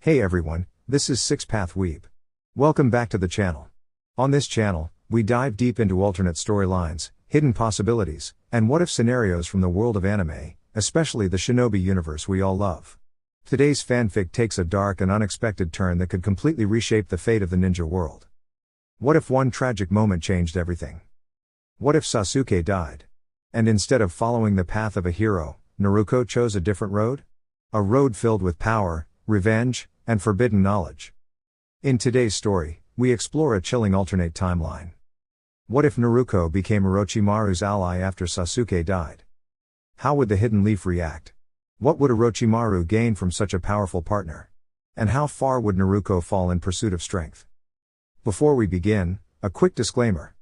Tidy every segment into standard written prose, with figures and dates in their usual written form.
Hey everyone, this is Six Path Weeb. Welcome back to the channel. On this channel, we dive deep into alternate storylines, hidden possibilities, and what-if scenarios from the world of anime, especially the shinobi universe we all love. Today's fanfic takes a dark and unexpected turn that could completely reshape the fate of the ninja world. What if one tragic moment changed everything? What if Sasuke died? And instead of following the path of a hero, Naruko chose a different road? A road filled with power, revenge, and forbidden knowledge. In today's story, we explore a chilling alternate timeline. What if Naruko became Orochimaru's ally after Sasuke died? How would the Hidden Leaf react? What would Orochimaru gain from such a powerful partner? And how far would Naruko fall in pursuit of strength? Before we begin, a quick disclaimer.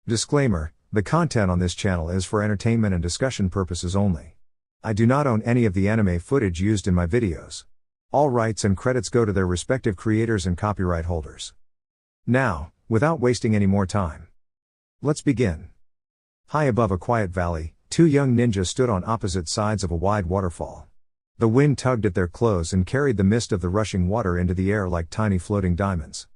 Disclaimer: the content on this channel is for entertainment and discussion purposes only. I do not own any of the anime footage used in my videos. All rights and credits go to their respective creators and copyright holders. Now, without wasting any more time, let's begin. High above a quiet valley, two young ninjas stood on opposite sides of a wide waterfall. The wind tugged at their clothes and carried the mist of the rushing water into the air like tiny floating diamonds.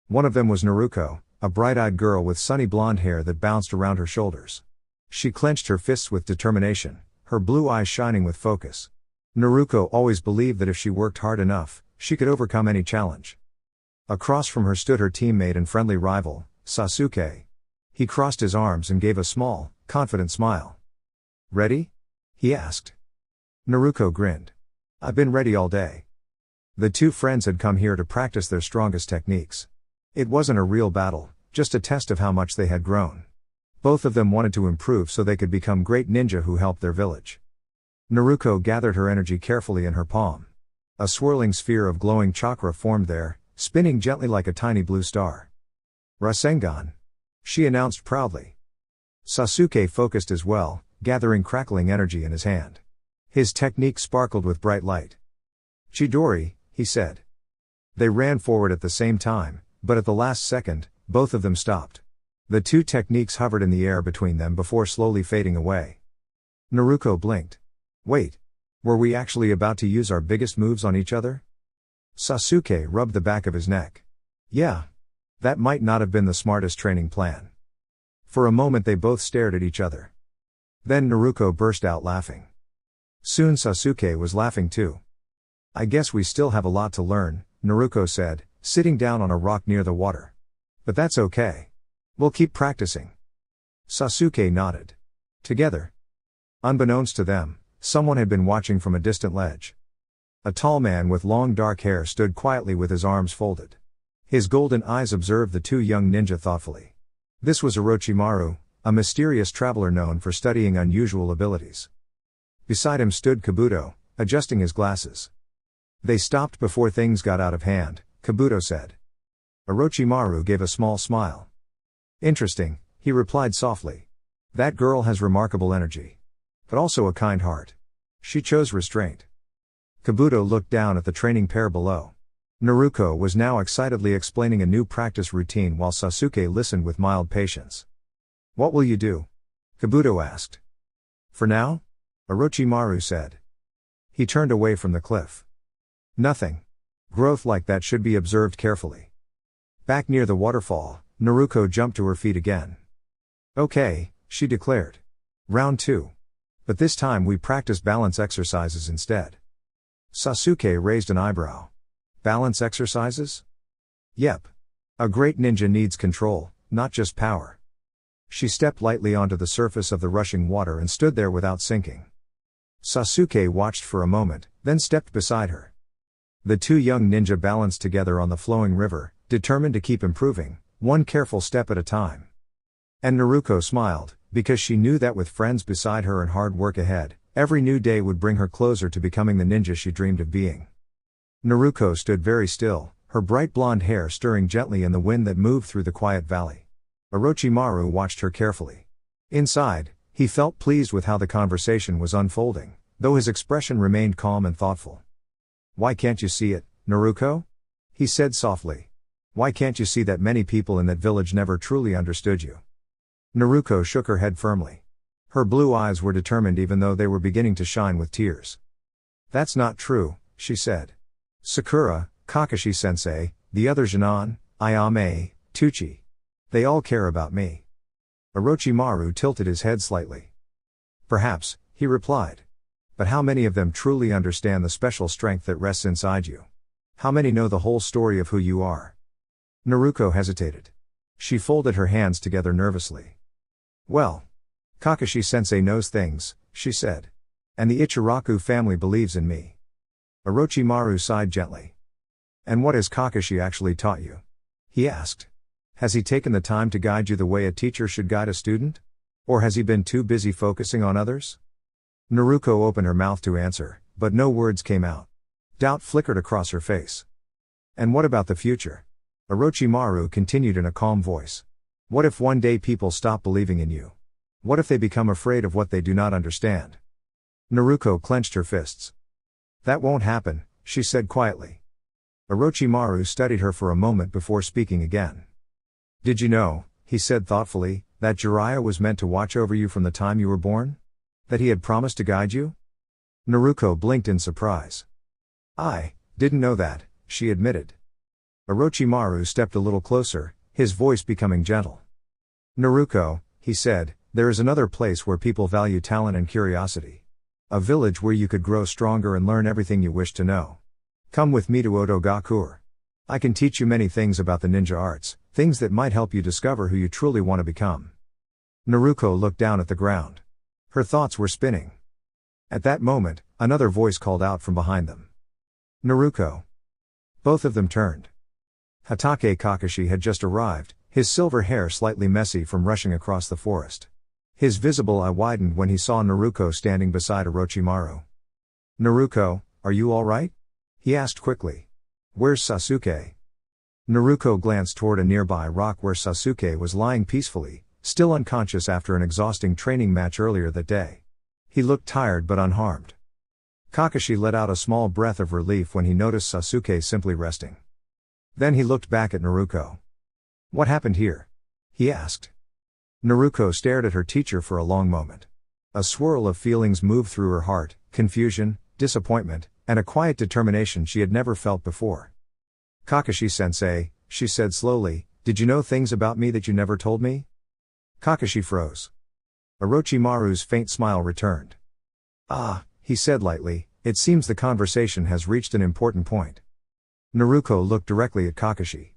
One of them was Naruko, a bright-eyed girl with sunny blonde hair that bounced around her shoulders. She clenched her fists with determination, her blue eyes shining with focus. Naruko always believed that if she worked hard enough, she could overcome any challenge. Across from her stood her teammate and friendly rival, Sasuke. He crossed his arms and gave a small, confident smile. "Ready?" he asked. Naruko grinned. "I've been ready all day." The two friends had come here to practice their strongest techniques. It wasn't a real battle, just a test of how much they had grown. Both of them wanted to improve so they could become great ninja who helped their village. Naruko gathered her energy carefully in her palm. A swirling sphere of glowing chakra formed there, spinning gently like a tiny blue star. "Rasengan," she announced proudly. Sasuke focused as well, gathering crackling energy in his hand. His technique sparkled with bright light. "Chidori," he said. They ran forward at the same time, but at the last second, both of them stopped. The two techniques hovered in the air between them before slowly fading away. Naruko blinked. "Wait. Were we actually about to use our biggest moves on each other?" Sasuke rubbed the back of his neck. "Yeah. That might not have been the smartest training plan." For a moment they both stared at each other. Then Naruko burst out laughing. Soon Sasuke was laughing too. "I guess we still have a lot to learn," Naruko said, sitting down on a rock near the water. "But that's okay. We'll keep practicing." Sasuke nodded. Together. Unbeknownst to them, someone had been watching from a distant ledge. A tall man with long dark hair stood quietly with his arms folded. His golden eyes observed the two young ninja thoughtfully. This was Orochimaru, a mysterious traveler known for studying unusual abilities. Beside him stood Kabuto, adjusting his glasses. "They stopped before things got out of hand," Kabuto said. Orochimaru gave a small smile. "Interesting," he replied softly. "That girl has remarkable energy. But also a kind heart. She chose restraint." Kabuto looked down at the training pair below. Naruko was now excitedly explaining a new practice routine while Sasuke listened with mild patience. "What will you do?" Kabuto asked. "For now?" Orochimaru said. He turned away from the cliff. "Nothing. Growth like that should be observed carefully." Back near the waterfall, Naruko jumped to her feet again. "Okay," she declared. "Round 2. But this time we practice balance exercises instead." Sasuke raised an eyebrow. "Balance exercises?" "Yep. A great ninja needs control, not just power." She stepped lightly onto the surface of the rushing water and stood there without sinking. Sasuke watched for a moment, then stepped beside her. The two young ninja balanced together on the flowing river, determined to keep improving, one careful step at a time. And Naruko smiled, because she knew that with friends beside her and hard work ahead, every new day would bring her closer to becoming the ninja she dreamed of being. Naruko stood very still, her bright blonde hair stirring gently in the wind that moved through the quiet valley. Orochimaru watched her carefully. Inside, he felt pleased with how the conversation was unfolding, though his expression remained calm and thoughtful. "Why can't you see it, Naruko?" he said softly. "Why can't you see that many people in that village never truly understood you?" Naruko shook her head firmly. Her blue eyes were determined even though they were beginning to shine with tears. "That's not true," she said. Sakura, Kakashi-sensei, the other Jinan, Ayame, Tuchi. They all care about me. Orochimaru tilted his head slightly. Perhaps, he replied. But how many of them truly understand the special strength that rests inside you? How many know the whole story of who you are? Naruko hesitated. She folded her hands together nervously. Well, Kakashi-sensei knows things, she said. And the Ichiraku family believes in me. Orochimaru sighed gently. And what has Kakashi actually taught you? He asked. Has he taken the time to guide you the way a teacher should guide a student? Or has he been too busy focusing on others? Naruko opened her mouth to answer, but no words came out. Doubt flickered across her face. And what about the future? Orochimaru continued in a calm voice. What if one day people stop believing in you? What if they become afraid of what they do not understand? Naruko clenched her fists. That won't happen, she said quietly. Orochimaru studied her for a moment before speaking again. Did you know, he said thoughtfully, that Jiraiya was meant to watch over you from the time you were born? That he had promised to guide you? Naruko blinked in surprise. I didn't know that, she admitted. Orochimaru stepped a little closer, his voice becoming gentle. Naruko, he said, there is another place where people value talent and curiosity. A village where you could grow stronger and learn everything you wish to know. Come with me to Otogakur. I can teach you many things about the ninja arts, things that might help you discover who you truly want to become. Naruko looked down at the ground. Her thoughts were spinning. At that moment, another voice called out from behind them. Naruko. Both of them turned. Hatake Kakashi had just arrived, his silver hair slightly messy from rushing across the forest. His visible eye widened when he saw Naruko standing beside Orochimaru. Naruko, are you all right? He asked quickly. Where's Sasuke? Naruko glanced toward a nearby rock where Sasuke was lying peacefully, still unconscious after an exhausting training match earlier that day. He looked tired but unharmed. Kakashi let out a small breath of relief when he noticed Sasuke simply resting. Then he looked back at Naruko. What happened here? He asked. Naruko stared at her teacher for a long moment. A swirl of feelings moved through her heart, confusion, disappointment, and a quiet determination she had never felt before. Kakashi-sensei, she said slowly, did you know things about me that you never told me? Kakashi froze. Orochimaru's faint smile returned. Ah, he said lightly, it seems the conversation has reached an important point. Naruko looked directly at Kakashi.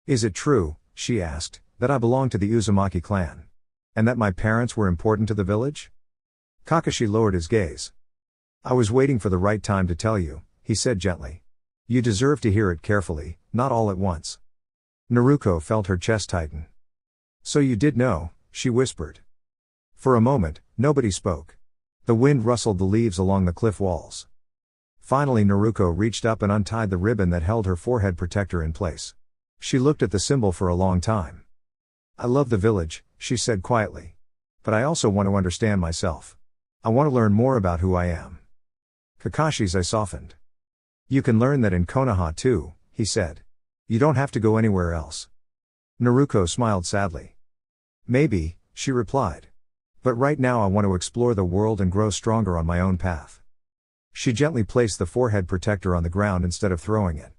Is it true, she asked, that I belong to the Uzumaki clan? And that my parents were important to the village? Kakashi lowered his gaze. I was waiting for the right time to tell you, he said gently. You deserve to hear it carefully, not all at once. Naruko felt her chest tighten. So you did know, she whispered. For a moment, nobody spoke. The wind rustled the leaves along the cliff walls. Finally Naruko reached up and untied the ribbon that held her forehead protector in place. She looked at the symbol for a long time. I love the village, she said quietly. But I also want to understand myself. I want to learn more about who I am. Kakashi's eye softened. You can learn that in Konoha too, he said. You don't have to go anywhere else. Naruko smiled sadly. Maybe, she replied. But right now I want to explore the world and grow stronger on my own path. She gently placed the forehead protector on the ground instead of throwing it.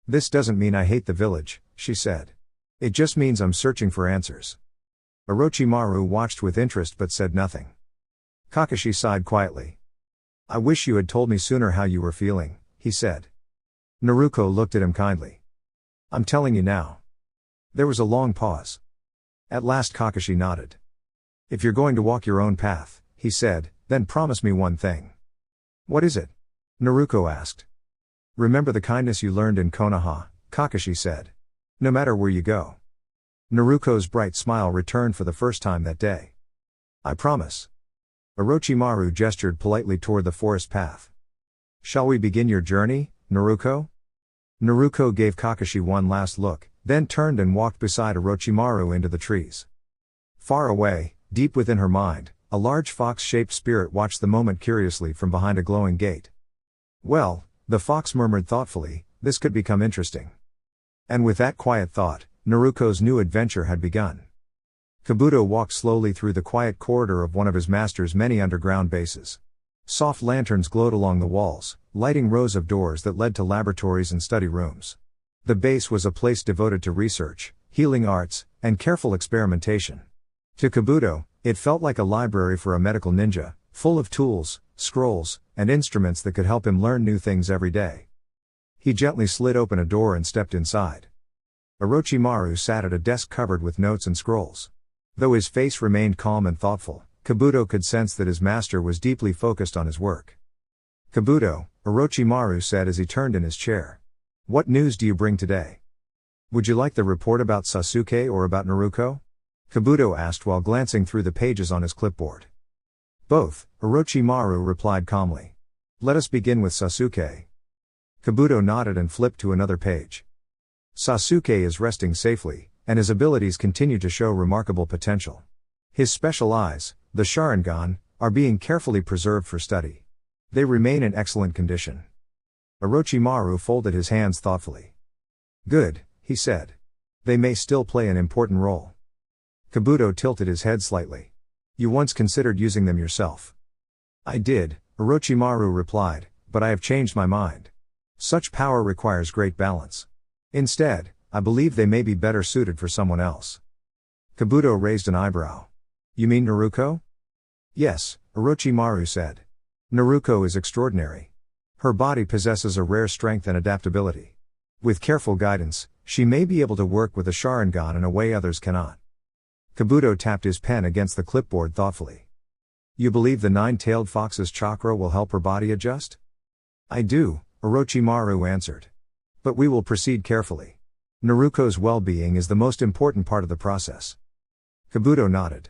This doesn't mean I hate the village, she said. It just means I'm searching for answers. Orochimaru watched with interest but said nothing. Kakashi sighed quietly. I wish you had told me sooner how you were feeling, he said. Naruko looked at him kindly. I'm telling you now. There was a long pause. At last Kakashi nodded. If you're going to walk your own path, he said, then promise me one thing. What is it? Naruko asked. Remember the kindness you learned in Konoha, Kakashi said. No matter where you go. Naruko's bright smile returned for the first time that day. I promise. Orochimaru gestured politely toward the forest path. Shall we begin your journey, Naruko? Naruko gave Kakashi one last look, then turned and walked beside Orochimaru into the trees. Far away, deep within her mind, a large fox-shaped spirit watched the moment curiously from behind a glowing gate. Well, the fox murmured thoughtfully, this could become interesting. And with that quiet thought, Naruko's new adventure had begun. Kabuto walked slowly through the quiet corridor of one of his master's many underground bases. Soft lanterns glowed along the walls, lighting rows of doors that led to laboratories and study rooms. The base was a place devoted to research, healing arts, and careful experimentation. To Kabuto, it felt like a library for a medical ninja, full of tools, scrolls, and instruments that could help him learn new things every day. He gently slid open a door and stepped inside. Orochimaru sat at a desk covered with notes and scrolls. Though his face remained calm and thoughtful, Kabuto could sense that his master was deeply focused on his work. "Kabuto," Orochimaru said as he turned in his chair. "What news do you bring today? Would you like the report about Sasuke or about Naruko?" Kabuto asked while glancing through the pages on his clipboard. "Both," Orochimaru replied calmly. "Let us begin with Sasuke." Kabuto nodded and flipped to another page. Sasuke is resting safely, and his abilities continue to show remarkable potential. His special eyes, the Sharingan, are being carefully preserved for study. They remain in excellent condition. Orochimaru folded his hands thoughtfully. "Good," he said. "They may still play an important role." Kabuto tilted his head slightly. "You once considered using them yourself." "I did," Orochimaru replied, "but I have changed my mind. Such power requires great balance. Instead, I believe they may be better suited for someone else." Kabuto raised an eyebrow. "You mean Naruko?" "Yes," Orochimaru said. "Naruko is extraordinary. Her body possesses a rare strength and adaptability. With careful guidance, she may be able to work with the Sharingan in a way others cannot." Kabuto tapped his pen against the clipboard thoughtfully. "You believe the nine-tailed fox's chakra will help her body adjust?" "I do," Orochimaru answered. "But we will proceed carefully. Naruko's well-being is the most important part of the process." Kabuto nodded.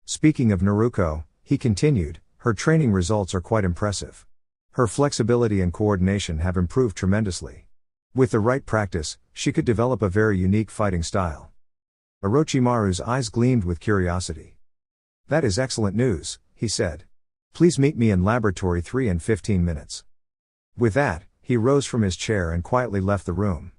"Speaking of Naruko," he continued, "her training results are quite impressive. Her flexibility and coordination have improved tremendously. With the right practice, she could develop a very unique fighting style." Orochimaru's eyes gleamed with curiosity. "That is excellent news," he said. "Please meet me in Laboratory 3 in 15 minutes. With that, he rose from his chair and quietly left the room.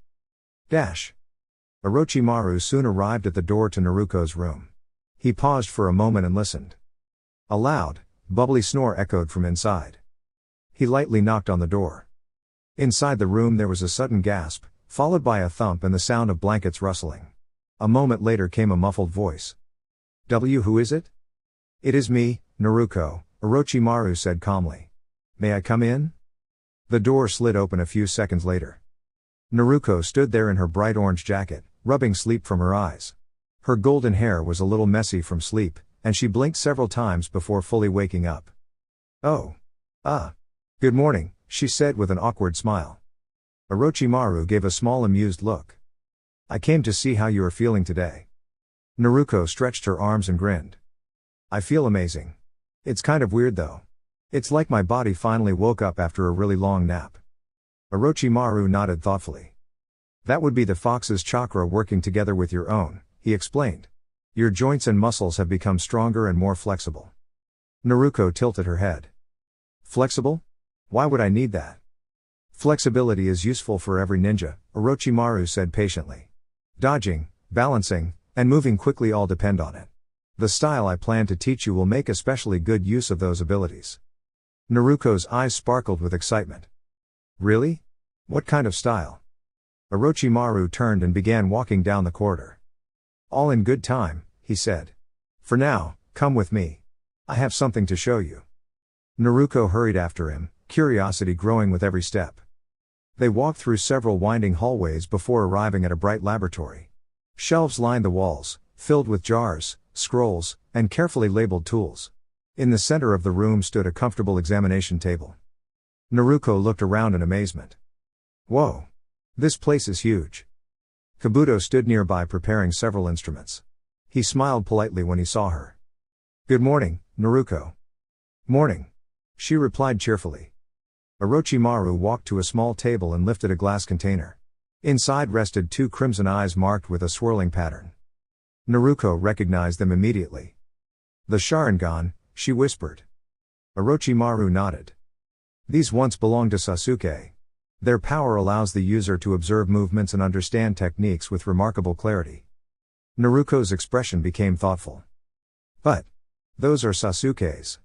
Orochimaru soon arrived at the door to Naruko's room. He paused for a moment and listened. A loud, bubbly snore echoed from inside. He lightly knocked on the door. Inside the room there was a sudden gasp, followed by a thump and the sound of blankets rustling. A moment later came a muffled voice. Who is it?" "It is me, Naruko," Orochimaru said calmly. "May I come in?" The door slid open a few seconds later. Naruko stood there in her bright orange jacket, rubbing sleep from her eyes. Her golden hair was a little messy from sleep, and she blinked several times before fully waking up. "Oh. Good morning," she said with an awkward smile. Orochimaru gave a small amused look. "I came to see how you are feeling today." Naruko stretched her arms and grinned. "I feel amazing. It's kind of weird though. It's like my body finally woke up after a really long nap." Orochimaru nodded thoughtfully. "That would be the fox's chakra working together with your own," he explained. "Your joints and muscles have become stronger and more flexible." Naruko tilted her head. "Flexible? Why would I need that?" "Flexibility is useful for every ninja," Orochimaru said patiently. "Dodging, balancing, and moving quickly all depend on it. The style I plan to teach you will make especially good use of those abilities." Naruko's eyes sparkled with excitement. "Really? What kind of style?" Orochimaru turned and began walking down the corridor. "All in good time," he said. "For now, come with me. I have something to show you." Naruko hurried after him, curiosity growing with every step. They walked through several winding hallways before arriving at a bright laboratory. Shelves lined the walls, filled with jars, scrolls, and carefully labeled tools. In the center of the room stood a comfortable examination table. Naruko looked around in amazement. "Whoa! This place is huge." Kabuto stood nearby preparing several instruments. He smiled politely when he saw her. "Good morning, Naruko." "Morning," she replied cheerfully. Orochimaru walked to a small table and lifted a glass container. Inside rested two crimson eyes marked with a swirling pattern. Naruko recognized them immediately. "The Sharingan," she whispered. Orochimaru nodded. "These once belonged to Sasuke. Their power allows the user to observe movements and understand techniques with remarkable clarity." Naruko's expression became thoughtful. "But those are Sasuke's.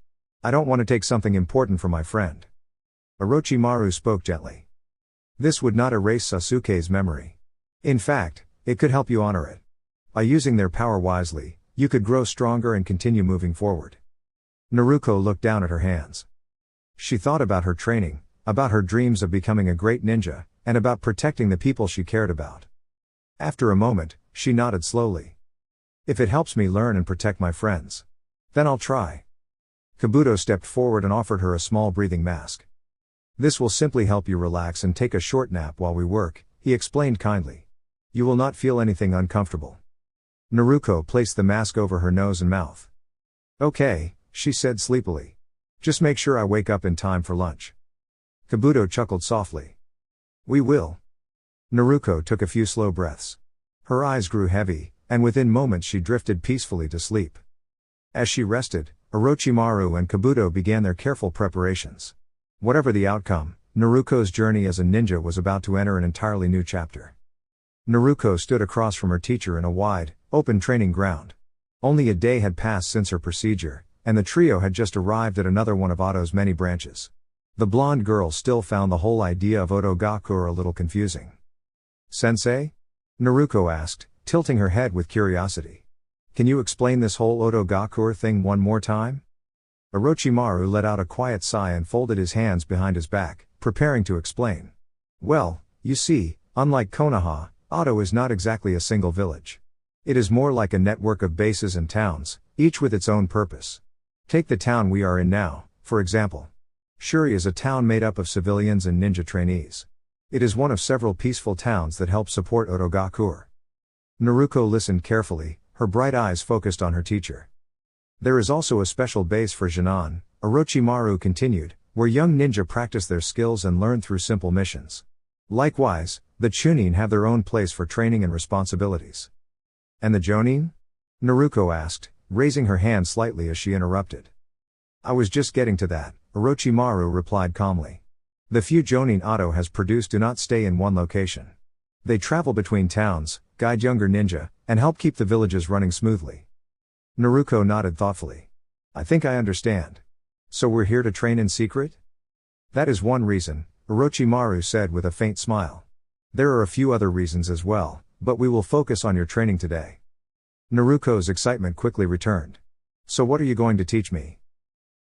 I don't want to take something important from my friend. Orochimaru spoke gently. This would not erase Sasuke's memory. In fact, it could help you honor it. By using their power wisely, you could grow stronger and continue moving forward. Naruko looked down at her hands. She thought about her training, about her dreams of becoming a great ninja, and about protecting the people she cared about. After a moment, she nodded slowly. If it helps me learn and protect my friends, then I'll try. Kabuto stepped forward and offered her a small breathing mask. This will simply help you relax and take a short nap while we work, he explained kindly. You will not feel anything uncomfortable. Naruko placed the mask over her nose and mouth. Okay, she said sleepily. Just make sure I wake up in time for lunch. Kabuto chuckled softly. We will. Naruko took a few slow breaths. Her eyes grew heavy, and within moments she drifted peacefully to sleep. As she rested, Orochimaru and Kabuto began their careful preparations. Whatever the outcome, Naruko's journey as a ninja was about to enter an entirely new chapter. Naruko stood across from her teacher in a wide, open training ground. Only a day had passed since her procedure, and the trio had just arrived at another one of Oto's many branches. The blonde girl still found the whole idea of Otogaku a little confusing. Sensei? Naruko asked, tilting her head with curiosity. Can you explain this whole Otogaku thing one more time? Orochimaru let out a quiet sigh and folded his hands behind his back, preparing to explain. Well, you see, unlike Konoha, Oto is not exactly a single village. It is more like a network of bases and towns, each with its own purpose. Take the town we are in now, for example. Shuri is a town made up of civilians and ninja trainees. It is one of several peaceful towns that help support Otogaku. Naruko listened carefully, her bright eyes focused on her teacher. There is also a special base for Jinan, Orochimaru continued, where young ninja practice their skills and learn through simple missions. Likewise, the Chunin have their own place for training and responsibilities. And the Jonin? Naruko asked, raising her hand slightly as she interrupted. I was just getting to that, Orochimaru replied calmly. The few Jonin Oto has produced do not stay in one location. They travel between towns, guide younger ninja, and help keep the villages running smoothly. Naruko nodded thoughtfully. I think I understand. So we're here to train in secret? That is one reason, Orochimaru said with a faint smile. There are a few other reasons as well, but we will focus on your training today. Naruko's excitement quickly returned. So what are you going to teach me?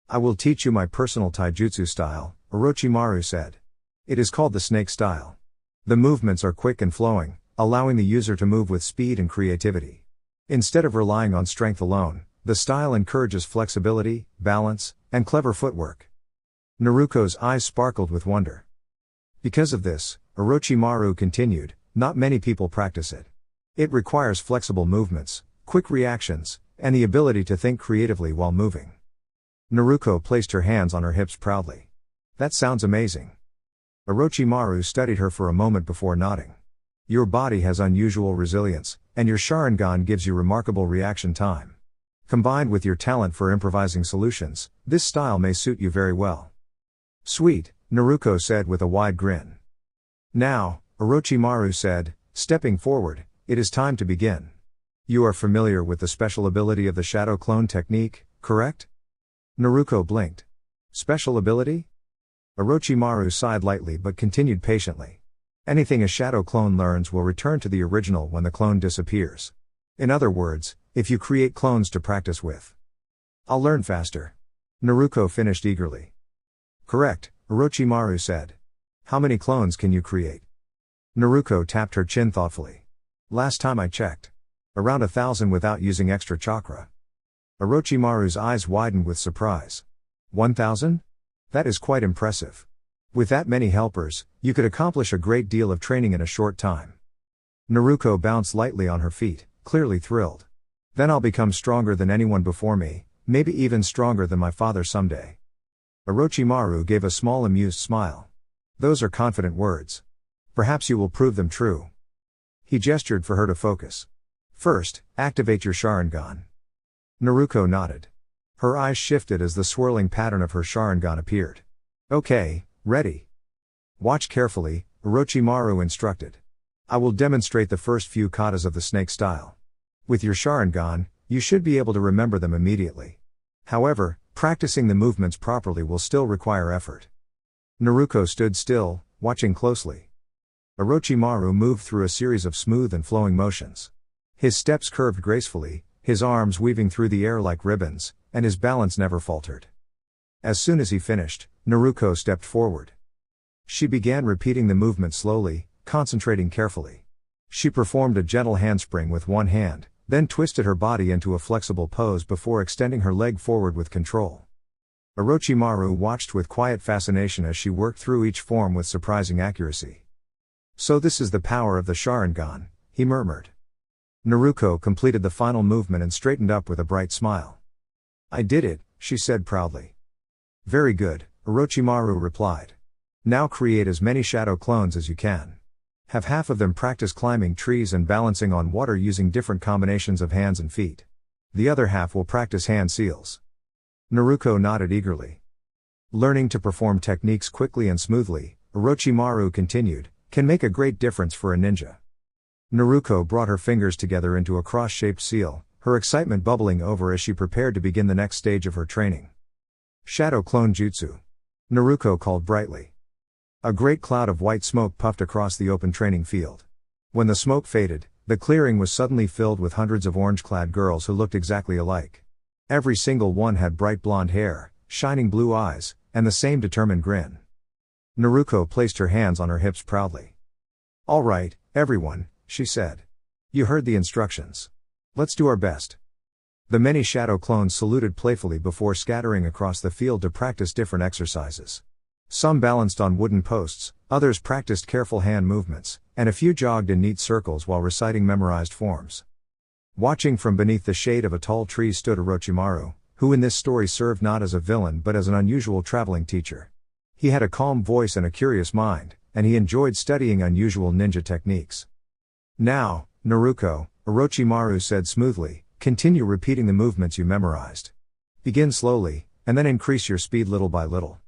I will teach you my personal taijutsu style, Orochimaru said. It is called the snake style. The movements are quick and flowing, allowing the user to move with speed and creativity. Instead of relying on strength alone, the style encourages flexibility, balance, and clever footwork. Naruko's eyes sparkled with wonder. Because of this, Orochimaru continued, not many people practice it. It requires flexible movements, quick reactions, and the ability to think creatively while moving. Naruko placed her hands on her hips proudly. That sounds amazing. Orochimaru studied her for a moment before nodding. Your body has unusual resilience, and your Sharingan gives you remarkable reaction time. Combined with your talent for improvising solutions, this style may suit you very well. Sweet, Naruko said with a wide grin. Now, Orochimaru said, stepping forward, it is time to begin. You are familiar with the special ability of the shadow clone technique, correct? Naruko blinked. Special ability? Orochimaru sighed lightly but continued patiently. Anything a shadow clone learns will return to the original when the clone disappears. In other words, if you create clones to practice with. I'll learn faster. Naruko finished eagerly. Correct, Orochimaru said. How many clones can you create? Naruko tapped her chin thoughtfully. Last time I checked. Around 1,000 without using extra chakra. Orochimaru's eyes widened with surprise. 1,000? That is quite impressive. With that many helpers, you could accomplish a great deal of training in a short time. Naruko bounced lightly on her feet, clearly thrilled. Then I'll become stronger than anyone before me, maybe even stronger than my father someday. Orochimaru gave a small amused smile. Those are confident words. Perhaps you will prove them true. He gestured for her to focus. First, activate your Sharingan. Naruko nodded. Her eyes shifted as the swirling pattern of her Sharingan appeared. Okay, ready. Watch carefully, Orochimaru instructed. I will demonstrate the first few katas of the snake style. With your Sharingan, you should be able to remember them immediately. However, practicing the movements properly will still require effort. Naruko stood still, watching closely. Orochimaru moved through a series of smooth and flowing motions. His steps curved gracefully, his arms weaving through the air like ribbons, and his balance never faltered. As soon as he finished, Naruko stepped forward. She began repeating the movement slowly, concentrating carefully. She performed a gentle handspring with one hand, then twisted her body into a flexible pose before extending her leg forward with control. Orochimaru watched with quiet fascination as she worked through each form with surprising accuracy. "So this is the power of the Sharingan," he murmured. Naruko completed the final movement and straightened up with a bright smile. "I did it," she said proudly. "Very good," Orochimaru replied. "Now create as many shadow clones as you can. Have half of them practice climbing trees and balancing on water using different combinations of hands and feet. The other half will practice hand seals." Naruko nodded eagerly. Learning to perform techniques quickly and smoothly, Orochimaru continued, can make a great difference for a ninja. Naruko brought her fingers together into a cross-shaped seal, her excitement bubbling over as she prepared to begin the next stage of her training. "Shadow Clone Jutsu," Naruko called brightly. A great cloud of white smoke puffed across the open training field. When the smoke faded, the clearing was suddenly filled with hundreds of orange-clad girls who looked exactly alike. Every single one had bright blonde hair, shining blue eyes, and the same determined grin. Naruko placed her hands on her hips proudly. "All right, everyone," she said. "You heard the instructions. Let's do our best." The many shadow clones saluted playfully before scattering across the field to practice different exercises. Some balanced on wooden posts, others practiced careful hand movements, and a few jogged in neat circles while reciting memorized forms. Watching from beneath the shade of a tall tree stood Orochimaru, who in this story served not as a villain but as an unusual traveling teacher. He had a calm voice and a curious mind, and he enjoyed studying unusual ninja techniques. "Now, Naruko," Orochimaru said smoothly, "continue repeating the movements you memorized. Begin slowly, and then increase your speed little by little."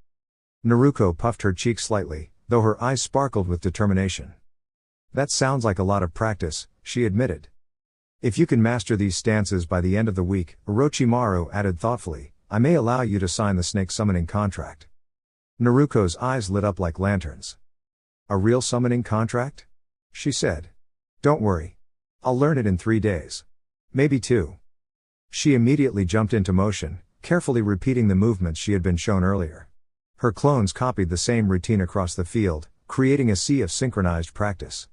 Naruko puffed her cheeks slightly, though her eyes sparkled with determination. "That sounds like a lot of practice," she admitted. "If you can master these stances by the end of the week," Orochimaru added thoughtfully, "I may allow you to sign the snake summoning contract." Naruko's eyes lit up like lanterns. "A real summoning contract?" she said. "Don't worry. I'll learn it in 3 days. Maybe 2. She immediately jumped into motion, carefully repeating the movements she had been shown earlier. Her clones copied the same routine across the field, creating a sea of synchronized practice.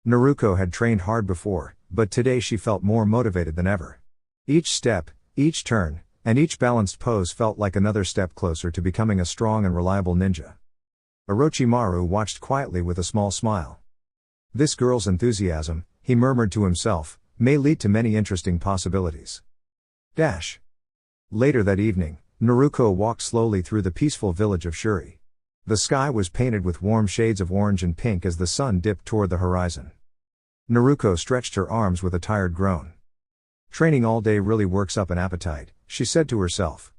Naruko had trained hard before, but today she felt more motivated than ever. Each step, each turn, and each balanced pose felt like another step closer to becoming a strong and reliable ninja. Orochimaru watched quietly with a small smile. "This girl's enthusiasm," he murmured to himself, "may lead to many interesting possibilities." Later that evening, Naruko walked slowly through the peaceful village of Shuri. The sky was painted with warm shades of orange and pink as the sun dipped toward the horizon. Naruko stretched her arms with a tired groan. "Training all day really works up an appetite," she said to herself.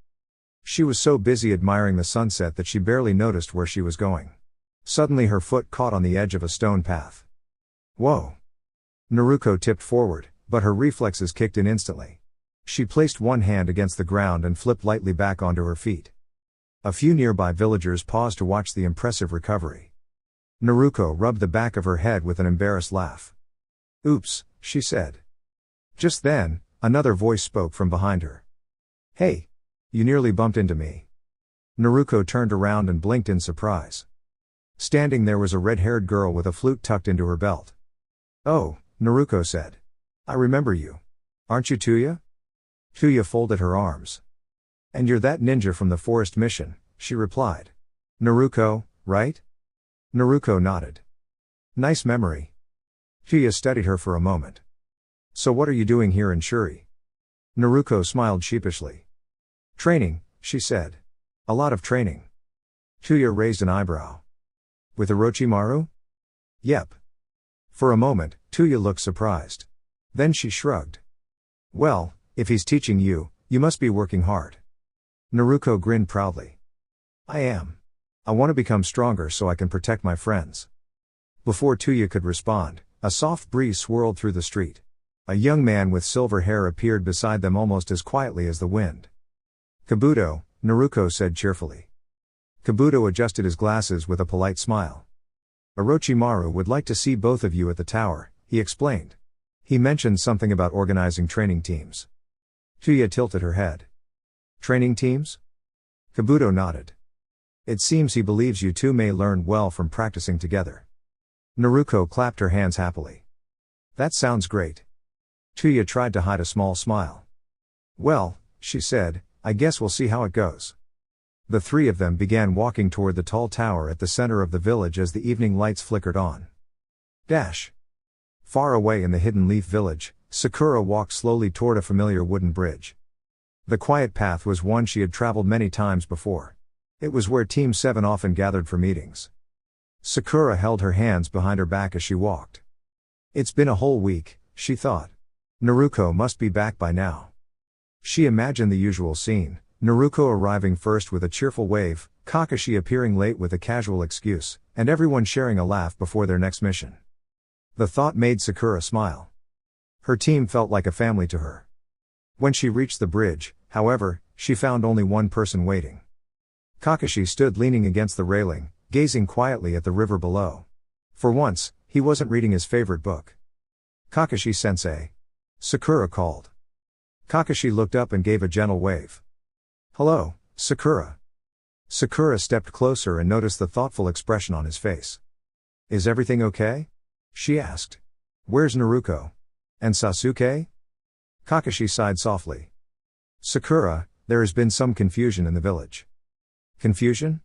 She was so busy admiring the sunset that she barely noticed where she was going. Suddenly her foot caught on the edge of a stone path. "Whoa!" Naruko tipped forward, but her reflexes kicked in instantly. She placed one hand against the ground and flipped lightly back onto her feet. A few nearby villagers paused to watch the impressive recovery. Naruko rubbed the back of her head with an embarrassed laugh. "Oops," she said. Just then, another voice spoke from behind her. "Hey! You nearly bumped into me." Naruko turned around and blinked in surprise. Standing there was a red-haired girl with a flute tucked into her belt. "Oh," Naruko said. "I remember you. Aren't you Tuya?" Tuya folded her arms. "And you're that ninja from the forest mission," she replied. "Naruko, right?" Naruko nodded. "Nice memory." Tuya studied her for a moment. "So what are you doing here in Shuri?" Naruko smiled sheepishly. "Training," she said. "A lot of training." Tuya raised an eyebrow. "With Orochimaru?" "Yep." For a moment, Tuya looked surprised. Then she shrugged. "Well, if he's teaching you, you must be working hard." Naruko grinned proudly. "I am. I want to become stronger so I can protect my friends." Before Tuya could respond, a soft breeze swirled through the street. A young man with silver hair appeared beside them almost as quietly as the wind. Kabuto, Naruko said cheerfully. Kabuto adjusted his glasses with a polite smile. Orochimaru would like to see both of you at the tower, he explained. He mentioned something about organizing training teams. Chuya tilted her head. Training teams? Kabuto nodded. It seems he believes you two may learn well from practicing together. Naruko clapped her hands happily. That sounds great. Chuya tried to hide a small smile. Well, she said, I guess we'll see how it goes. The three of them began walking toward the tall tower at the center of the village as the evening lights flickered on. Dash. Far away in the Hidden Leaf village, Sakura walked slowly toward a familiar wooden bridge. The quiet path was one she had traveled many times before. It was where Team 7 often gathered for meetings. Sakura held her hands behind her back as she walked. It's been a whole week, she thought. Naruko must be back by now. She imagined the usual scene, Naruko arriving first with a cheerful wave, Kakashi appearing late with a casual excuse, and everyone sharing a laugh before their next mission. The thought made Sakura smile. Her team felt like a family to her. When she reached the bridge, however, she found only one person waiting. Kakashi stood leaning against the railing, gazing quietly at the river below. For once, he wasn't reading his favorite book. Kakashi-sensei. Sakura called. Kakashi looked up and gave a gentle wave. Hello, Sakura. Sakura stepped closer and noticed the thoughtful expression on his face. Is everything okay? She asked. Where's Naruko? And Sasuke? Kakashi sighed softly. Sakura, there has been some confusion in the village. Confusion?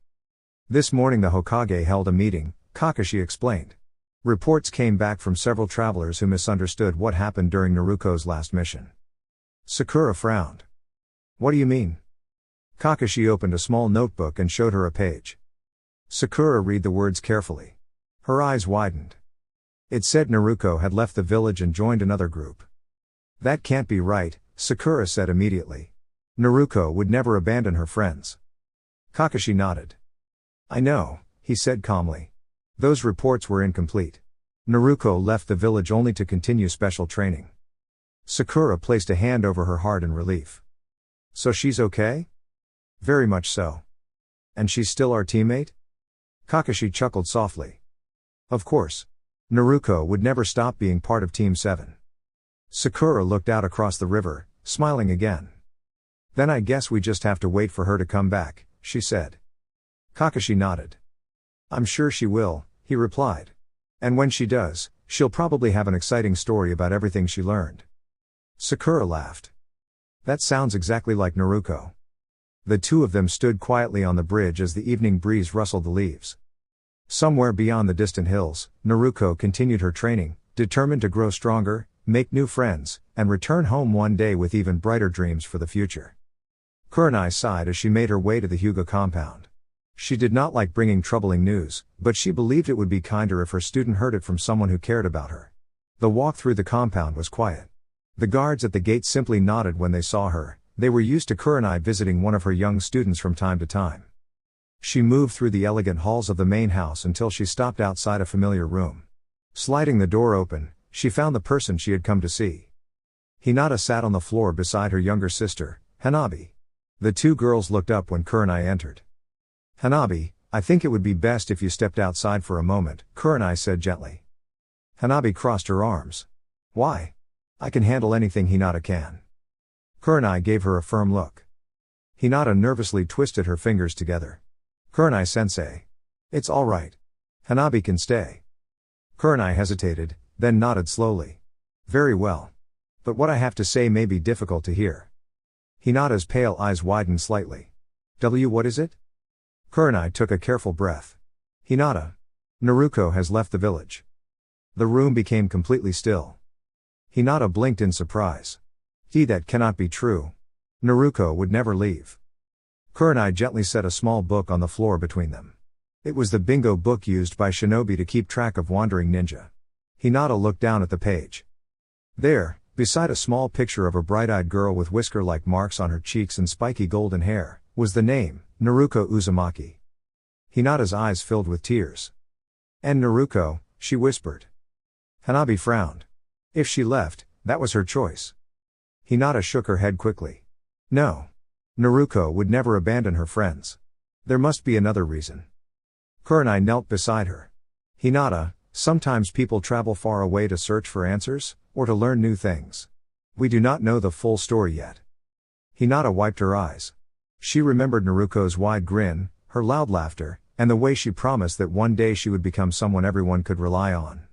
This morning the Hokage held a meeting, Kakashi explained. Reports came back from several travelers who misunderstood what happened during Naruko's last mission. Sakura frowned. What do you mean? Kakashi opened a small notebook and showed her a page. Sakura read the words carefully. Her eyes widened. It said Naruko had left the village and joined another group. That can't be right, Sakura said immediately. Naruko would never abandon her friends. Kakashi nodded. I know, he said calmly. Those reports were incomplete. Naruko left the village only to continue special training. Sakura placed a hand over her heart in relief. So she's okay? Very much so. And she's still our teammate? Kakashi chuckled softly. Of course. Naruko would never stop being part of Team 7. Sakura looked out across the river, smiling again. Then I guess we just have to wait for her to come back, she said. Kakashi nodded. I'm sure she will, he replied. And when she does, she'll probably have an exciting story about everything she learned. Sakura laughed. That sounds exactly like Naruko. The two of them stood quietly on the bridge as the evening breeze rustled the leaves. Somewhere beyond the distant hills, Naruko continued her training, determined to grow stronger, make new friends, and return home one day with even brighter dreams for the future. Kurenai sighed as she made her way to the Hyuga compound. She did not like bringing troubling news, but she believed it would be kinder if her student heard it from someone who cared about her. The walk through the compound was quiet. The guards at the gate simply nodded when they saw her. They were used to Kurenai visiting one of her young students from time to time. She moved through the elegant halls of the main house until she stopped outside a familiar room. Sliding the door open, she found the person she had come to see. Hinata sat on the floor beside her younger sister, Hanabi. The two girls looked up when Kurenai entered. Hanabi, I think it would be best if you stepped outside for a moment, Kurenai said gently. Hanabi crossed her arms. Why? I can handle anything Hinata can. Kurenai gave her a firm look. Hinata nervously twisted her fingers together. Kurenai-sensei. It's all right. Hanabi can stay. Kurenai hesitated, then nodded slowly. Very well. But what I have to say may be difficult to hear. Hinata's pale eyes widened slightly. What is it? Kurenai took a careful breath. Hinata. Naruko has left the village. The room became completely still. Hinata blinked in surprise. That cannot be true. Naruko would never leave. Kurenai gently set a small book on the floor between them. It was the bingo book used by shinobi to keep track of wandering ninja. Hinata looked down at the page. There, beside a small picture of a bright-eyed girl with whisker-like marks on her cheeks and spiky golden hair, was the name, Naruko Uzumaki. Hinata's eyes filled with tears. And Naruko, she whispered. Hanabi frowned. If she left, that was her choice. Hinata shook her head quickly. No. Naruko would never abandon her friends. There must be another reason. Kurenai knelt beside her. Hinata, sometimes people travel far away to search for answers, or to learn new things. We do not know the full story yet. Hinata wiped her eyes. She remembered Naruko's wide grin, her loud laughter, and the way she promised that one day she would become someone everyone could rely on.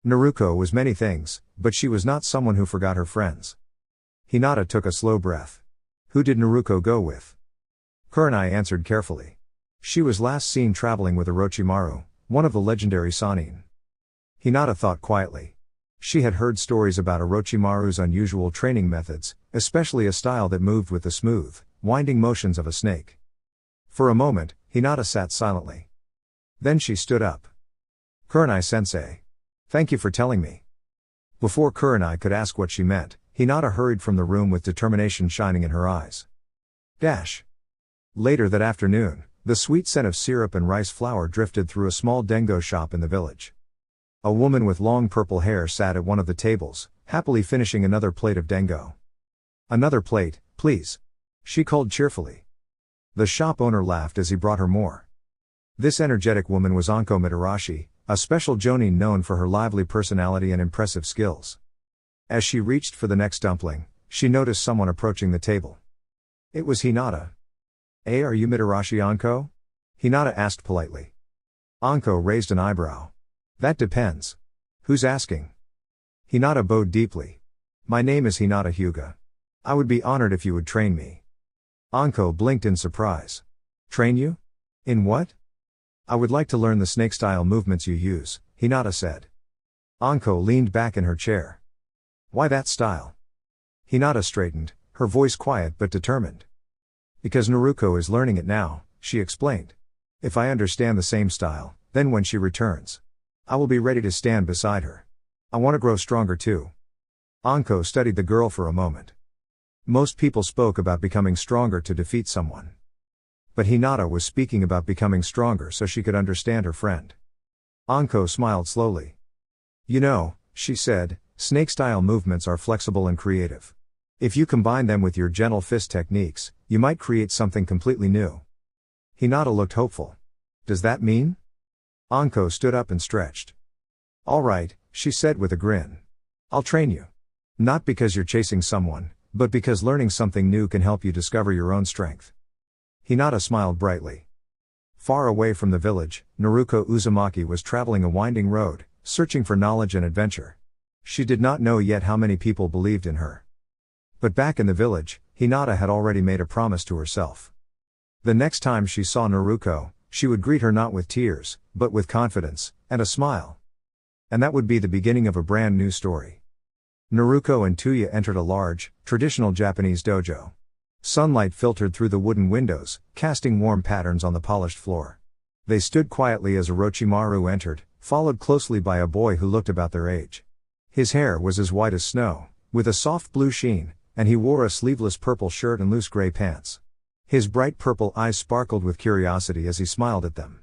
Naruko was many things, but she was not someone who forgot her friends. Hinata took a slow breath. Who did Naruko go with? Kurenai answered carefully. She was last seen traveling with Orochimaru, one of the legendary Sannin. Hinata thought quietly. She had heard stories about Orochimaru's unusual training methods, especially a style that moved with the smooth, winding motions of a snake. For a moment, Hinata sat silently. Then she stood up. Kurenai-sensei. Thank you for telling me. Before Kurenai could ask what she meant, Hinata hurried from the room with determination shining in her eyes. Later that afternoon, the sweet scent of syrup and rice flour drifted through a small dengo shop in the village. A woman with long purple hair sat at one of the tables, happily finishing another plate of dengo. Another plate, please. She called cheerfully. The shop owner laughed as he brought her more. This energetic woman was Anko Mitarashi, a special jonin known for her lively personality and impressive skills. As she reached for the next dumpling, she noticed someone approaching the table. It was Hinata. Hey, are you Mitarashi Anko? Hinata asked politely. Anko raised an eyebrow. That depends. Who's asking? Hinata bowed deeply. My name is Hinata Hyuga. I would be honored if you would train me. Anko blinked in surprise. Train you? In what? I would like to learn the snake-style movements you use, Hinata said. Anko leaned back in her chair. Why that style? Hinata straightened, her voice quiet but determined. Because Naruko is learning it now, she explained. If I understand the same style, then when she returns, I will be ready to stand beside her. I want to grow stronger too. Anko studied the girl for a moment. Most people spoke about becoming stronger to defeat someone. But Hinata was speaking about becoming stronger so she could understand her friend. Anko smiled slowly. You know, she said, snake-style movements are flexible and creative. If you combine them with your gentle fist techniques, you might create something completely new. Hinata looked hopeful. Does that mean? Anko stood up and stretched. All right, she said with a grin. I'll train you. Not because you're chasing someone, but because learning something new can help you discover your own strength. Hinata smiled brightly. Far away from the village, Naruko Uzumaki was traveling a winding road, searching for knowledge and adventure. She did not know yet how many people believed in her. But back in the village, Hinata had already made a promise to herself. The next time she saw Naruko, she would greet her not with tears, but with confidence, and a smile. And that would be the beginning of a brand new story. Naruko and Tuya entered a large, traditional Japanese dojo. Sunlight filtered through the wooden windows, casting warm patterns on the polished floor. They stood quietly as Orochimaru entered, followed closely by a boy who looked about their age. His hair was as white as snow, with a soft blue sheen, and he wore a sleeveless purple shirt and loose gray pants. His bright purple eyes sparkled with curiosity as he smiled at them.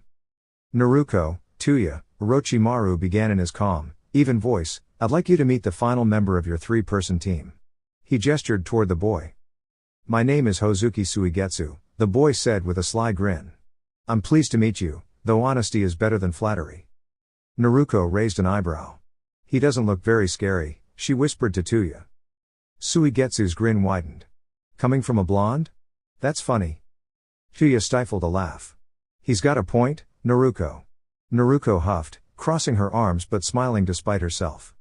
Naruko, Tuya, Orochimaru began in his calm, even voice, I'd like you to meet the final member of your 3-person team. He gestured toward the boy. My name is Hozuki Suigetsu, the boy said with a sly grin. I'm pleased to meet you, though honesty is better than flattery. Naruko raised an eyebrow. He doesn't look very scary, she whispered to Tuya. Suigetsu's grin widened. Coming from a blonde? That's funny. Tuya stifled a laugh. He's got a point, Naruko. Naruko huffed, crossing her arms but smiling despite herself.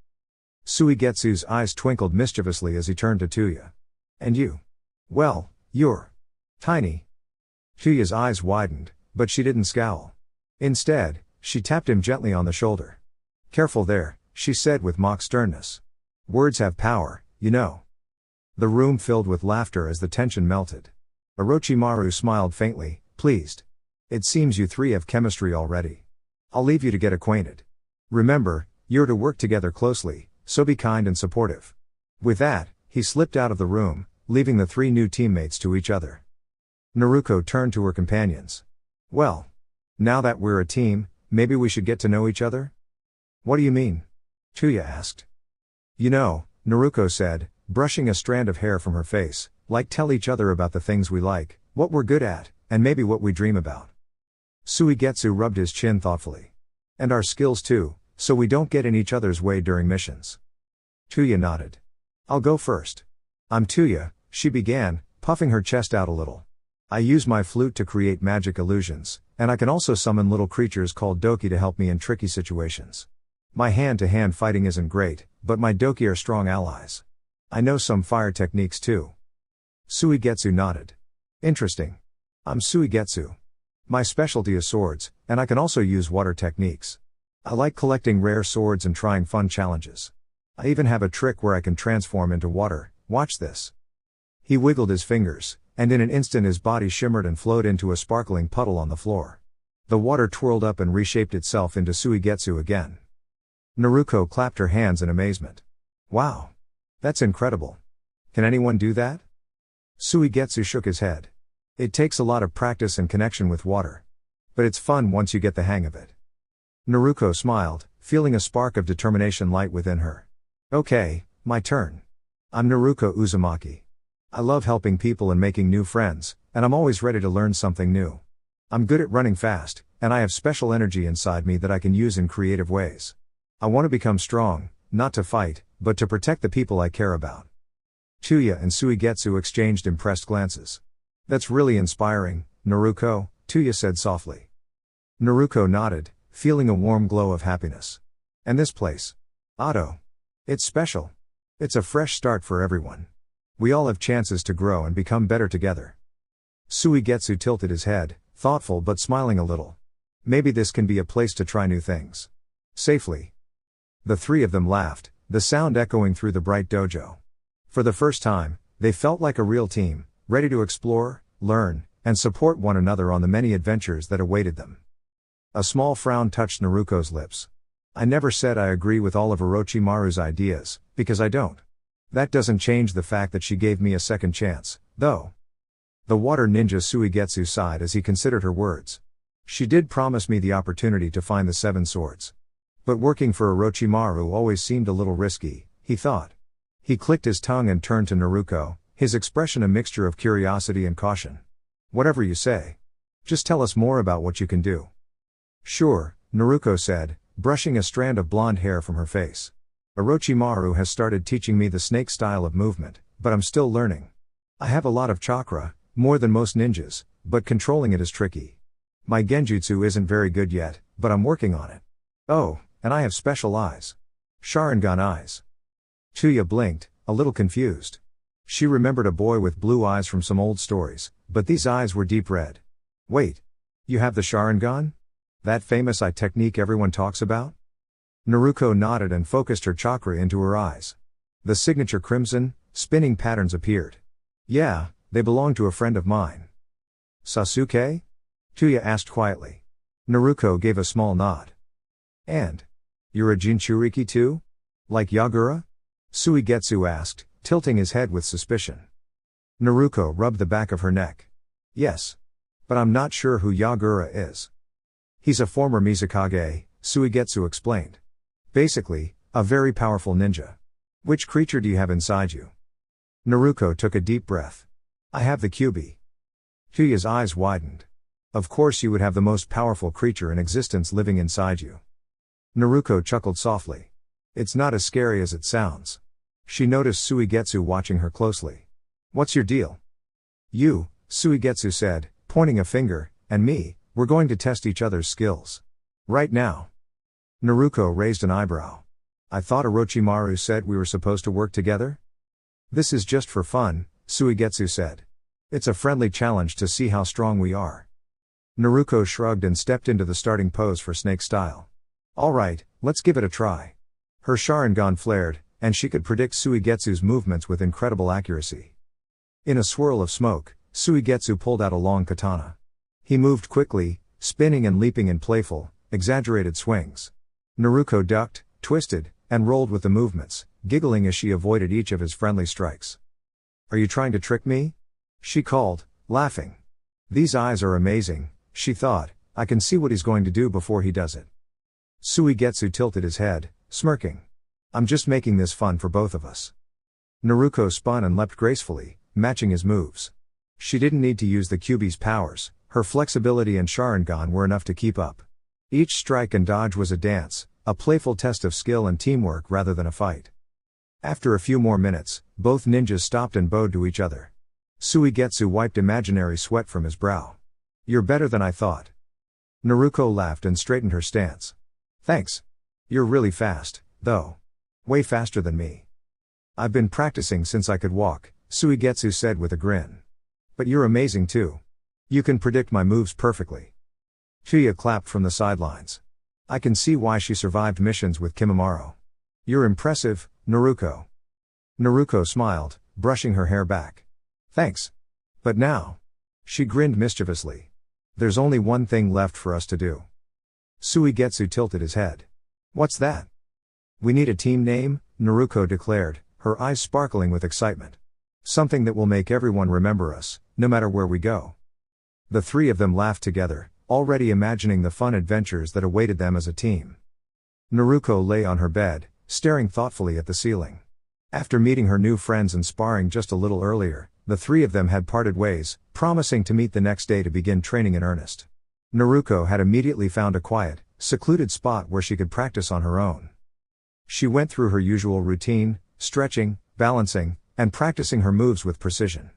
Suigetsu's eyes twinkled mischievously as he turned to Tuya. And you? Well, you're tiny. Tuya's eyes widened, but she didn't scowl. Instead, she tapped him gently on the shoulder. Careful there, she said with mock sternness. Words have power, you know. The room filled with laughter as the tension melted. Orochimaru smiled faintly, pleased. It seems you 3 have chemistry already. I'll leave you to get acquainted. Remember, you're to work together closely, so be kind and supportive. With that, he slipped out of the room, leaving the 3 new teammates to each other. Naruko turned to her companions. Well, now that we're a team, maybe we should get to know each other? What do you mean? Tuya asked. You know, Naruko said, brushing a strand of hair from her face, like tell each other about the things we like, what we're good at, and maybe what we dream about. Suigetsu rubbed his chin thoughtfully. And our skills too, so we don't get in each other's way during missions. Tuya nodded. I'll go first. I'm Tuya, she began, puffing her chest out a little. I use my flute to create magic illusions, and I can also summon little creatures called doki to help me in tricky situations. My hand-to-hand fighting isn't great, but my doki are strong allies. I know some fire techniques too. Suigetsu nodded. Interesting. I'm Suigetsu. My specialty is swords, and I can also use water techniques. I like collecting rare swords and trying fun challenges. I even have a trick where I can transform into water, watch this. He wiggled his fingers, and in an instant his body shimmered and flowed into a sparkling puddle on the floor. The water twirled up and reshaped itself into Suigetsu again. Naruko clapped her hands in amazement. Wow! That's incredible. Can anyone do that? Suigetsu shook his head. It takes a lot of practice and connection with water. But it's fun once you get the hang of it. Naruko smiled, feeling a spark of determination light within her. Okay, my turn. I'm Naruko Uzumaki. I love helping people and making new friends, and I'm always ready to learn something new. I'm good at running fast, and I have special energy inside me that I can use in creative ways. I want to become strong, not to fight, but to protect the people I care about. Tuya and Suigetsu exchanged impressed glances. That's really inspiring, Naruko, Tuya said softly. Naruko nodded, feeling a warm glow of happiness. And this place? Ado. It's special. It's a fresh start for everyone. We all have chances to grow and become better together. Suigetsu tilted his head, thoughtful but smiling a little. Maybe this can be a place to try new things. Safely. The three of them laughed, the sound echoing through the bright dojo. For the first time, they felt like a real team, ready to explore, learn, and support one another on the many adventures that awaited them. A small frown touched Naruko's lips. I never said I agree with all of Orochimaru's ideas, because I don't. That doesn't change the fact that she gave me a second chance, though. The water ninja Suigetsu sighed as he considered her words. She did promise me the opportunity to find the 7 swords. But working for Orochimaru always seemed a little risky, he thought. He clicked his tongue and turned to Naruko, his expression a mixture of curiosity and caution. Whatever you say. Just tell us more about what you can do. Sure, Naruko said, brushing a strand of blonde hair from her face. Orochimaru has started teaching me the snake style of movement, but I'm still learning. I have a lot of chakra, more than most ninjas, but controlling it is tricky. My genjutsu isn't very good yet, but I'm working on it. Oh, and I have special eyes. Sharingan eyes. Tuya blinked, a little confused. She remembered a boy with blue eyes from some old stories, but these eyes were deep red. Wait. You have the Sharingan? That famous eye technique everyone talks about? Naruko nodded and focused her chakra into her eyes. The signature crimson, spinning patterns appeared. Yeah, they belong to a friend of mine. Sasuke? Tuya asked quietly. Naruko gave a small nod. And? You're a Jinchuriki too? Like Yagura? Suigetsu asked, tilting his head with suspicion. Naruko rubbed the back of her neck. Yes. But I'm not sure who Yagura is. He's a former Mizukage, Suigetsu explained. Basically, a very powerful ninja. Which creature do you have inside you? Naruko took a deep breath. I have the Kyuubi. Tuya's eyes widened. Of course you would have the most powerful creature in existence living inside you. Naruko chuckled softly. It's not as scary as it sounds. She noticed Suigetsu watching her closely. What's your deal? You, Suigetsu said, pointing a finger, and me, we're going to test each other's skills. Right now. Naruko raised an eyebrow. I thought Orochimaru said we were supposed to work together? This is just for fun, Suigetsu said. It's a friendly challenge to see how strong we are. Naruko shrugged and stepped into the starting pose for snake style. Alright, let's give it a try. Her Sharingan flared, and she could predict Suigetsu's movements with incredible accuracy. In a swirl of smoke, Suigetsu pulled out a long katana. He moved quickly, spinning and leaping in playful, exaggerated swings. Naruko ducked, twisted, and rolled with the movements, giggling as she avoided each of his friendly strikes. Are you trying to trick me? She called, laughing. These eyes are amazing, she thought, I can see what he's going to do before he does it. Suigetsu tilted his head, smirking. I'm just making this fun for both of us. Naruko spun and leapt gracefully, matching his moves. She didn't need to use the Kyuubi's powers, her flexibility and Sharingan were enough to keep up. Each strike and dodge was a dance, a playful test of skill and teamwork rather than a fight. After a few more minutes, both ninjas stopped and bowed to each other. Suigetsu wiped imaginary sweat from his brow. "You're better than I thought." Naruko laughed and straightened her stance. "Thanks. You're really fast, though. Way faster than me." "I've been practicing since I could walk," Suigetsu said with a grin. "But you're amazing too. You can predict my moves perfectly." Chuya clapped from the sidelines. "I can see why she survived missions with Kimimaro. You're impressive, Naruko." Naruko smiled, brushing her hair back. "Thanks. But now?" She grinned mischievously. "There's only one thing left for us to do." Suigetsu tilted his head. "What's that?" "We need a team name," Naruko declared, her eyes sparkling with excitement. "Something that will make everyone remember us, no matter where we go." The three of them laughed together, already imagining the fun adventures that awaited them as a team. Naruko lay on her bed, staring thoughtfully at the ceiling. After meeting her new friends and sparring just a little earlier, the three of them had parted ways, promising to meet the next day to begin training in earnest. Naruko had immediately found a quiet, secluded spot where she could practice on her own. She went through her usual routine, stretching, balancing, and practicing her moves with precision.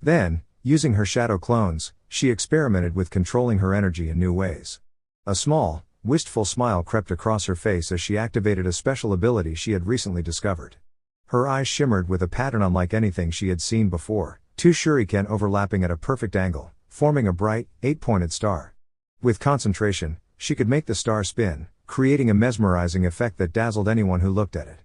Then, using her shadow clones, she experimented with controlling her energy in new ways. A small, wistful smile crept across her face as she activated a special ability she had recently discovered. Her eyes shimmered with a pattern unlike anything she had seen before, two shuriken overlapping at a perfect angle, forming a bright, 8-pointed star. With concentration, she could make the star spin, creating a mesmerizing effect that dazzled anyone who looked at it.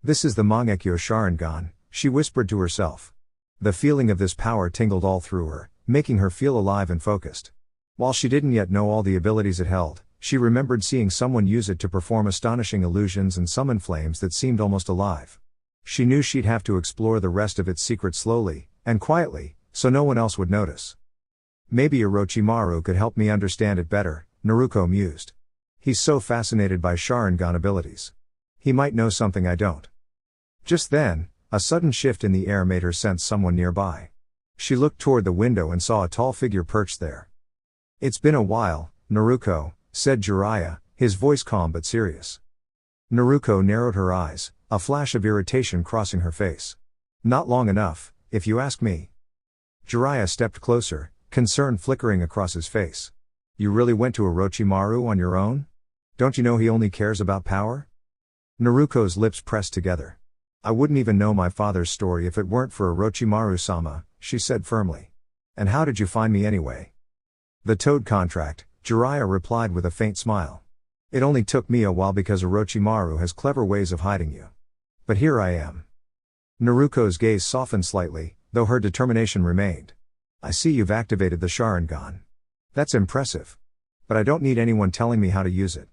"This is the Mangekyo Sharingan," she whispered to herself. The feeling of this power tingled all through her, making her feel alive and focused. While she didn't yet know all the abilities it held, she remembered seeing someone use it to perform astonishing illusions and summon flames that seemed almost alive. She knew she'd have to explore the rest of its secrets slowly, and quietly, so no one else would notice. "Maybe Orochimaru could help me understand it better," Naruko mused. "He's so fascinated by Sharingan abilities. He might know something I don't." Just then, a sudden shift in the air made her sense someone nearby. She looked toward the window and saw a tall figure perched there. "It's been a while, Naruko," said Jiraiya, his voice calm but serious. Naruko narrowed her eyes, a flash of irritation crossing her face. "Not long enough, if you ask me." Jiraiya stepped closer, concern flickering across his face. "You really went to Orochimaru on your own? Don't you know he only cares about power?" Naruko's lips pressed together. "I wouldn't even know my father's story if it weren't for Orochimaru-sama," she said firmly. "And how did you find me anyway?" "The Toad contract," Jiraiya replied with a faint smile. "It only took me a while because Orochimaru has clever ways of hiding you. But here I am." Naruko's gaze softened slightly, though her determination remained. "I see you've activated the Sharingan. That's impressive. But I don't need anyone telling me how to use it."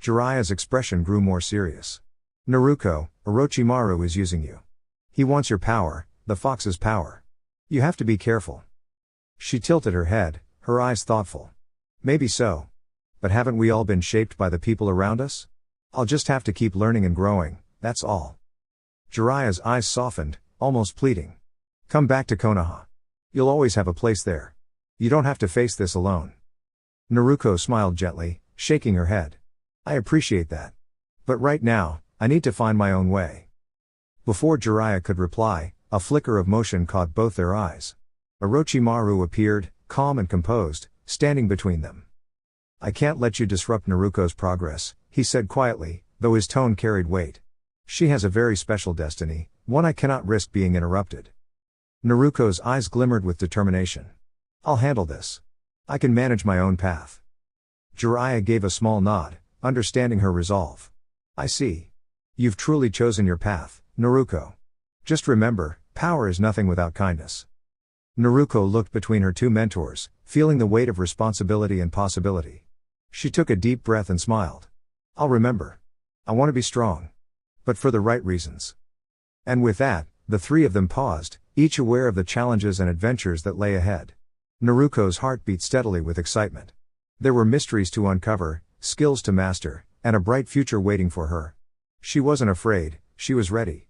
Jiraiya's expression grew more serious. "Naruko, Orochimaru is using you. He wants your power, the fox's power. You have to be careful." She tilted her head, her eyes thoughtful. "Maybe so. But haven't we all been shaped by the people around us? I'll just have to keep learning and growing, that's all." Jiraiya's eyes softened, almost pleading. "Come back to Konoha. You'll always have a place there. You don't have to face this alone." Naruko smiled gently, shaking her head. "I appreciate that. But right now, I need to find my own way." Before Jiraiya could reply, a flicker of motion caught both their eyes. Orochimaru appeared, calm and composed, standing between them. "I can't let you disrupt Naruko's progress," he said quietly, though his tone carried weight. "She has a very special destiny, one I cannot risk being interrupted." Naruko's eyes glimmered with determination. "I'll handle this. I can manage my own path." Jiraiya gave a small nod, understanding her resolve. "I see. You've truly chosen your path, Naruko. Just remember, power is nothing without kindness." Naruko looked between her two mentors, feeling the weight of responsibility and possibility. She took a deep breath and smiled. "I'll remember. I want to be strong. But for the right reasons." And with that, the three of them paused, each aware of the challenges and adventures that lay ahead. Naruko's heart beat steadily with excitement. There were mysteries to uncover, skills to master, and a bright future waiting for her. She wasn't afraid, she was ready.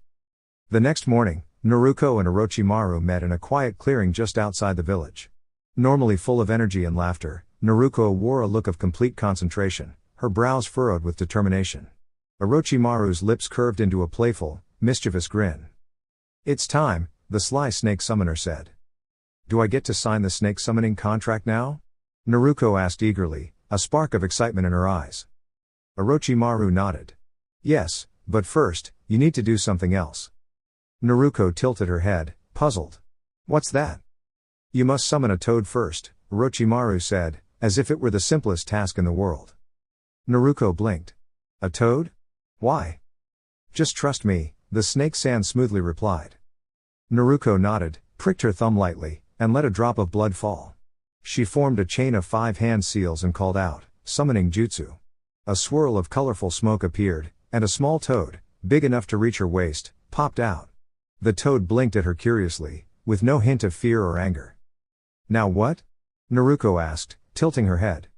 The next morning, Naruko and Orochimaru met in a quiet clearing just outside the village. Normally full of energy and laughter, Naruko wore a look of complete concentration, her brows furrowed with determination. Orochimaru's lips curved into a playful, mischievous grin. "It's time," the sly snake summoner said. "Do I get to sign the snake summoning contract now?" Naruko asked eagerly, a spark of excitement in her eyes. Orochimaru nodded. "Yes, but first, you need to do something else." Naruko tilted her head, puzzled. "What's that?" "You must summon a toad first," Orochimaru said, as if it were the simplest task in the world. Naruko blinked. "A toad? Why?" "Just trust me," the snake-san smoothly replied. Naruko nodded, pricked her thumb lightly, and let a drop of blood fall. She formed a chain of 5 hand seals and called out, "Summoning Jutsu." A swirl of colorful smoke appeared, and a small toad, big enough to reach her waist, popped out. The toad blinked at her curiously, with no hint of fear or anger. "Now what?" Naruko asked, tilting her head.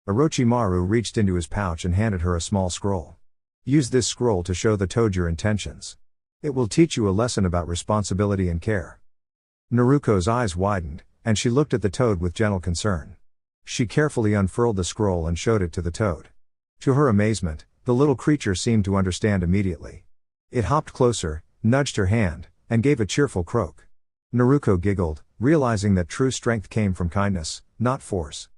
Orochimaru reached into his pouch and handed her a small scroll. "Use this scroll to show the toad your intentions. It will teach you a lesson about responsibility and care." Naruko's eyes widened, and she looked at the toad with gentle concern. She carefully unfurled the scroll and showed it to the toad. To her amazement, the little creature seemed to understand immediately. It hopped closer, nudged her hand, and gave a cheerful croak. Naruko giggled, realizing that true strength came from kindness, not force.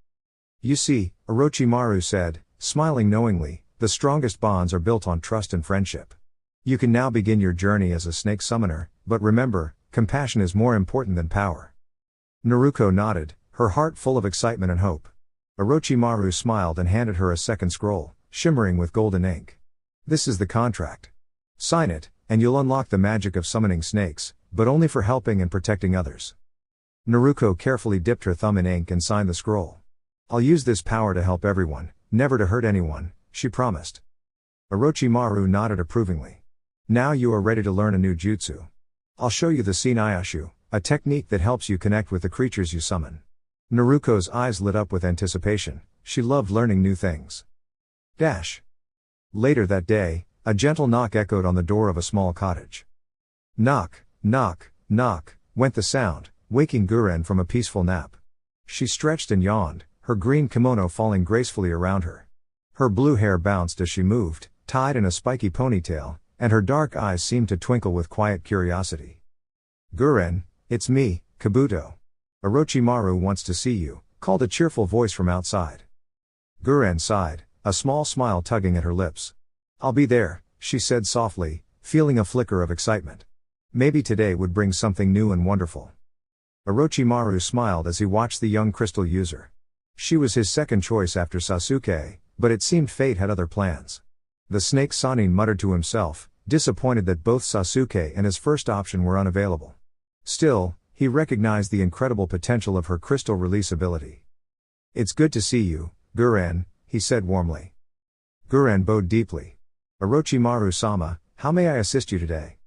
"You see," Orochimaru said, smiling knowingly, "the strongest bonds are built on trust and friendship. You can now begin your journey as a snake summoner, but remember, compassion is more important than power." Naruko nodded, her heart full of excitement and hope. Orochimaru smiled and handed her a second scroll, shimmering with golden ink. "This is the contract. Sign it, and you'll unlock the magic of summoning snakes, but only for helping and protecting others." Naruko carefully dipped her thumb in ink and signed the scroll. "I'll use this power to help everyone, never to hurt anyone," she promised. Orochimaru nodded approvingly. "Now you are ready to learn a new jutsu. I'll show you the Shinayashu, a technique that helps you connect with the creatures you summon." Naruko's eyes lit up with anticipation. She loved learning new things. Later that day, a gentle knock echoed on the door of a small cottage. Knock, knock, knock, went the sound, waking Guren from a peaceful nap. She stretched and yawned, her green kimono falling gracefully around her. Her blue hair bounced as she moved, tied in a spiky ponytail, and her dark eyes seemed to twinkle with quiet curiosity. "Guren, it's me, Kabuto. Orochimaru wants to see you," called a cheerful voice from outside. Guren sighed, a small smile tugging at her lips. "I'll be there," she said softly, feeling a flicker of excitement. Maybe today would bring something new and wonderful. Orochimaru smiled as he watched the young crystal user. She was his second choice after Sasuke, but it seemed fate had other plans. The snake Sanin muttered to himself, disappointed that both Sasuke and his first option were unavailable. Still, he recognized the incredible potential of her crystal release ability. "It's good to see you, Guren," he said warmly. Guren bowed deeply. "Orochimaru-sama, how may I assist you today?"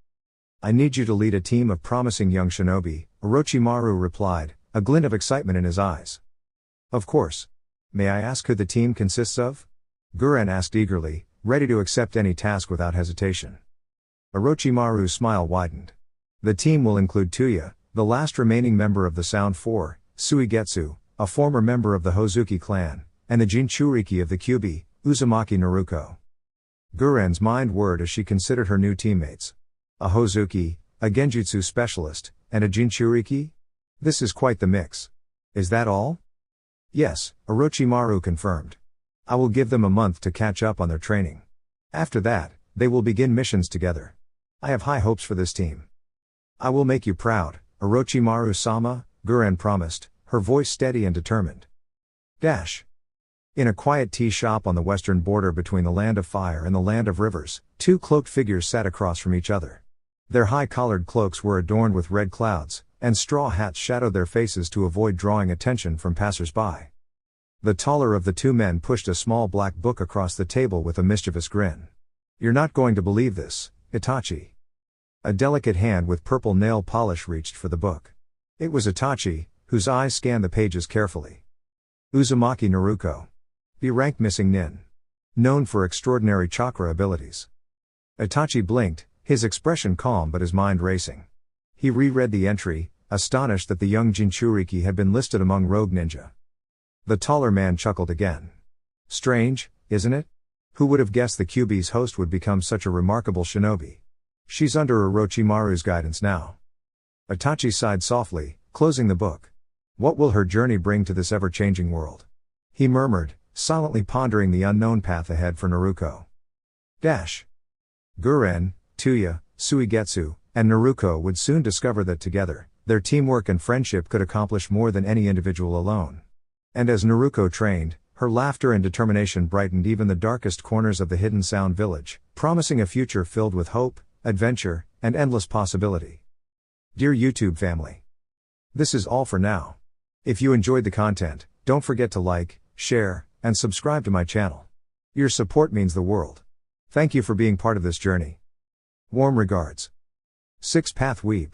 "I need you to lead a team of promising young shinobi," Orochimaru replied, a glint of excitement in his eyes. "Of course. May I ask who the team consists of?" Guren asked eagerly, ready to accept any task without hesitation. Orochimaru's smile widened. "The team will include Tuya, the last remaining member of the Sound Four, Suigetsu, a former member of the Hozuki clan, and the Jinchuriki of the Kyuubi, Uzumaki Naruko." Guren's mind whirred as she considered her new teammates. A Hozuki, a Genjutsu specialist, and a Jinchuriki? This is quite the mix. "Is that all?" "Yes," Orochimaru confirmed. "I will give them a month to catch up on their training. After that, they will begin missions together. I have high hopes for this team." "I will make you proud, Orochimaru-sama," Guren promised, her voice steady and determined. In a quiet tea shop on the western border between the Land of Fire and the Land of Rivers, 2 cloaked figures sat across from each other. Their high-collared cloaks were adorned with red clouds, and straw hats shadowed their faces to avoid drawing attention from passers-by. The taller of the 2 men pushed a small black book across the table with a mischievous grin. "You're not going to believe this, Itachi." A delicate hand with purple nail polish reached for the book. It was Itachi, whose eyes scanned the pages carefully. Uzumaki Naruko. B-rank missing nin. Known for extraordinary chakra abilities. Itachi blinked, His expression calm but his mind racing. He reread the entry, astonished that the young Jinchuriki had been listed among rogue ninja. The taller man chuckled again. Strange, isn't it? Who would have guessed the QB's host would become such a remarkable shinobi? She's under Orochimaru's guidance now. Itachi sighed softly, closing the book. What will her journey bring to this ever-changing world? He murmured, silently pondering the unknown path ahead for Naruko. Guren, Tuya, Suigetsu, and Naruko would soon discover that together, their teamwork and friendship could accomplish more than any individual alone. And as Naruko trained, her laughter and determination brightened even the darkest corners of the hidden Sound Village, promising a future filled with hope, adventure, and endless possibility. Dear YouTube family, this is all for now. If you enjoyed the content, don't forget to like, share, and subscribe to my channel. Your support means the world. Thank you for being part of this journey. Warm regards. 6 Path Weeb.